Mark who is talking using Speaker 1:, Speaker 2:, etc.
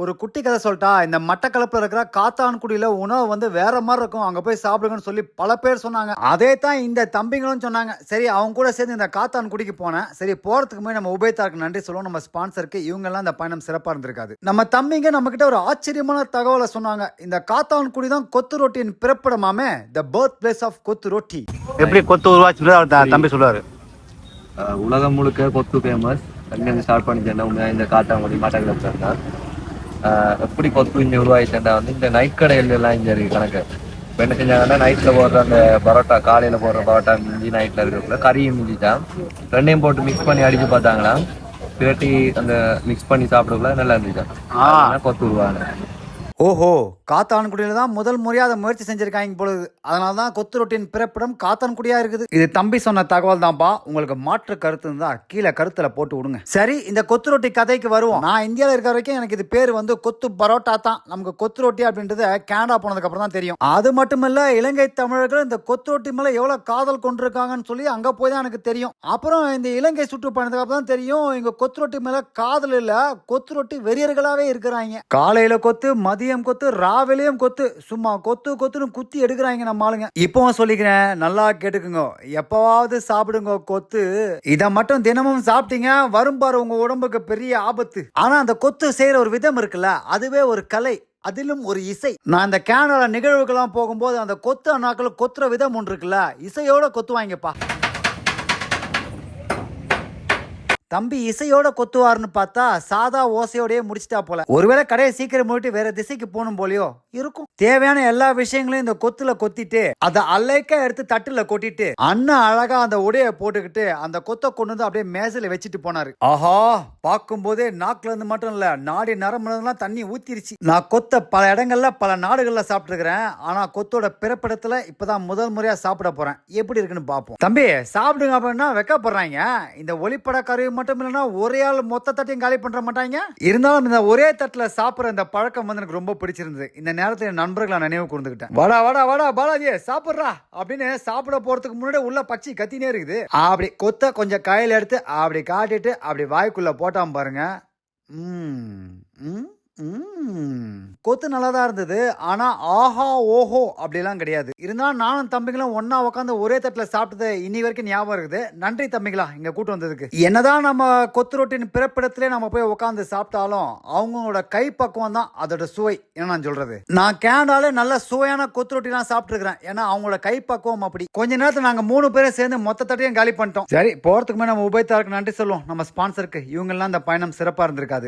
Speaker 1: ஒரு குட்டி கதை சொல்லிட்டா, இந்த மட்டக்களப்புல இருக்கிற காத்தான்குடியில உணவு வந்து வேற மாதிரி இருக்கும், அங்க போய் சாப்பிடுங்கன்னு சொல்லி பல பேர் சொன்னாங்க. அதே தான் இந்த தம்பிங்களும் சொன்னாங்க. சரி, அவங்க கூட சேர்ந்து இந்த காத்தான்குடிக்கு போனேன். சரி, போறதுக்கு முன்னாடி நம்ம உபயதாருக்கு நன்றி சொல்லுவோம், நம்ம ஸ்பான்சருக்கு. இவங்க எல்லாம் இந்த பயணம் சிறப்பா இருந்திருக்காது. நம்ம தம்பிங்க நம்ம கிட்ட ஒரு ஆச்சரியமான தகவலை சொன்னாங்க. இந்த காத்தான்குடி தான் கொத்து ரொட்டியின் பிறப்பிடமாமே, த பர்த் பிளேஸ் ஆஃப் கொத்து ரொட்டி. எப்படி கொத்து உருவாச்சு தம்பி சொல்லுவாரு.
Speaker 2: உலகம் முழுக்க கொத்து ஃபேமஸ். அங்கேருந்து ஸ்டார்ட் பண்ணிச்சேன்னா இந்த காத்தாங்குடி மட்டக்களப்பு தான். எப்படி கொத்து இங்கே உருவாயிட்டேன்னா வந்து இந்த நைட் கடைகள் எல்லாம் இங்கே இருக்கு கணக்கு. இப்போ என்ன செஞ்சாங்கன்னா நைட்டில் போடுற அந்த பரோட்டா, காலையில் போடுற பரோட்டா மிஞ்சி நைட்டில் இருக்கிறப்ப கறியும் மிஞ்சிட்டான், ரெண்டையும் போட்டு மிக்ஸ் பண்ணி அடிச்சு பார்த்தாங்களாம். பிரட்டி அந்த மிக்ஸ் பண்ணி சாப்பிடக்குள்ள நல்லா இருந்துச்சான். கொத்து உருவாங்க.
Speaker 1: ஓஹோ, காத்தான்குடியில தான் முதல் முறையா அதை முயற்சி செஞ்சிருக்காங்க பொழுது. அதனால தான் கொத்து ரொட்டியின் பிறப்பிடம் காத்தான்குடியா இருக்குது. இது தம்பி சொன்ன தகவல் தான்ப்பா. உங்களுக்கு மாற்று கருத்து இருந்தா கீழே கருத்துல போட்டு விடுங்க. சரி, இந்த கொத்து ரொட்டி கதைக்கு வருவோம். நான் இந்தியாவில் இருக்கிற வரைக்கும் எனக்கு இது பேர் வந்து கொத்து பரோட்டா தான். நமக்கு கொத்து ரொட்டி அப்படின்றது கனடா போனதுக்கு அப்புறம் தான் தெரியும். அது மட்டும் இல்ல, இலங்கை தமிழர்கள் இந்த கொத்து ரொட்டி மேல எவ்வளவு காதல் கொண்டிருக்காங்கன்னு சொல்லி அங்க போய் தான் எனக்கு தெரியும். அப்புறம் இந்த இலங்கை சுற்றுப்பயணத்துக்கு அப்புறம் தான் தெரியும், இங்க கொத்து ரொட்டி மேல காதல் இல்ல, கொத்து ரொட்டி வெறியர்களாவே இருக்கிறாங்க. காலையில கொத்து, மதியம் கொத்து, ராவிலையும் கொத்து, சும்மா கொத்து கொத்துன்னு குத்தி எடுக்கிறாங்க நம்ம ஆளுங்க. இப்பவும் சொல்லிக்கிறேன், நல்லா கேட்டுக்குங்க, எப்பவாவது சாப்பிடுங்க கொத்து. இத மட்டும் தினமும் சாப்பிட்டீங்க, வரும் பாரு உங்க உடம்புக்கு பெரிய ஆபத்து. ஆனா அந்த கொத்து செய்யற ஒரு விதம் இருக்குல்ல, அதுவே ஒரு கலை, அதிலும் ஒரு இசை. நான் இந்த கேனடா நிகழ்வுக்கெல்லாம் போகும்போது அந்த கொத்து அண்ணாக்கள் கொத்துற விதம் ஒன்று இருக்குல்ல, இசையோட கொத்துவாங்கப்பா. தம்பி இசையோட கொத்துவாருன்னு பார்த்தா சாதா ஓசையோடய முடிச்சிட்டா போல. ஒருவேளை கடையை சீக்கிரம் மூடிட்டு வேற திசைக்கு போகணும் போலியோ இருக்கும். தேவையான எல்லா விஷயங்களையும் இந்த கொத்துல கொத்திட்டு அதை அலைக்கா எடுத்து தட்டுல கொட்டிட்டு அண்ணன் அழகா அந்த உடைய போட்டுக்கிட்டு அந்த கொத்தை கொண்டு வந்து அப்படியே மேசையில வச்சுட்டு போனாரு. ஆஹா, பார்க்கும் போதே நாக்குல இருந்து மட்டும் இல்ல, நாடி நரம்புல தண்ணி ஊத்திருச்சு. நான் கொத்த பல இடங்கள்ல பல நாடுகள்ல சாப்பிட்டு இருக்கிறேன். ஆனா கொத்தோட பிறப்பிடத்துல இப்பதான் முதல் முறையா சாப்பிட போறேன். எப்படி இருக்குன்னு பாப்போம். தம்பி சாப்பிடுங்க அப்படின்னா வெக்கப்படுறாங்க. இந்த ஒளிப்பட கருவி மட்டும் இல்லைன்னா ஒரே ஆள் மொத்த தட்டையும் காலி பண்ற மாட்டாங்க. இருந்தாலும் இந்த ஒரே தட்டுல சாப்பிடுற இந்த பழக்கம் வந்து எனக்கு ரொம்ப பிடிச்சிருந்தது. இந்த நேரத்தில் என் நண்பர்களை நினைவு கூர்ந்துக்கிட்டேன். வாடா வாடா வாடா பாலாஜி சாப்பிடுறா அப்படின்னு சாப்பிட போறதுக்கு முன்னாடி உள்ள பச்சி கத்தினே இருக்குது. அப்படி கொத்த கொஞ்சம் கையில எடுத்து அப்படி காட்டிட்டு அப்படி வாய்க்குள்ள போட்டாம பாருங்க. கொத்து நல்லா தான் இருந்தது. ஆனா ஆஹா ஓஹோ அப்படிலாம் கிடையாது. இருந்தாலும் நானும் தம்பிகளும் ஒன்னா உட்காந்து ஒரே தட்டுல சாப்பிட்டது இன்னி வரைக்கும் ஞாபகம் இருக்குது. நன்றி தம்பிகளா இங்க கூட்டு வந்ததுக்கு. என்னதான் நம்ம கொத்து ரொட்டின் பிறப்பிடத்திலே நம்ம போய் உட்காந்து சாப்பிட்டாலும் அவங்களோட கை பக்குவம் தான் அதோட சுவை. என்ன நான் சொல்றது, நான் கேனடால நல்ல சுவையான கொத்து ரொட்டி எல்லாம் சாப்பிட்டு இருக்கிறேன். ஏன்னா அவங்களோட கை பக்குவம் அப்படி. கொஞ்ச நேரத்துல நாங்க 3 பேரும் சேர்ந்து மொத்த தட்டையும் காலி பண்ணிட்டோம். சரி, போறதுக்கு முன்னாடி நம்ம உபயதாருக்கு நன்றி சொல்லுவோம், நம்ம ஸ்பான்சருக்கு. இவங்க எல்லாம் இந்த பயணம் சிறப்பா இருந்திருக்காது.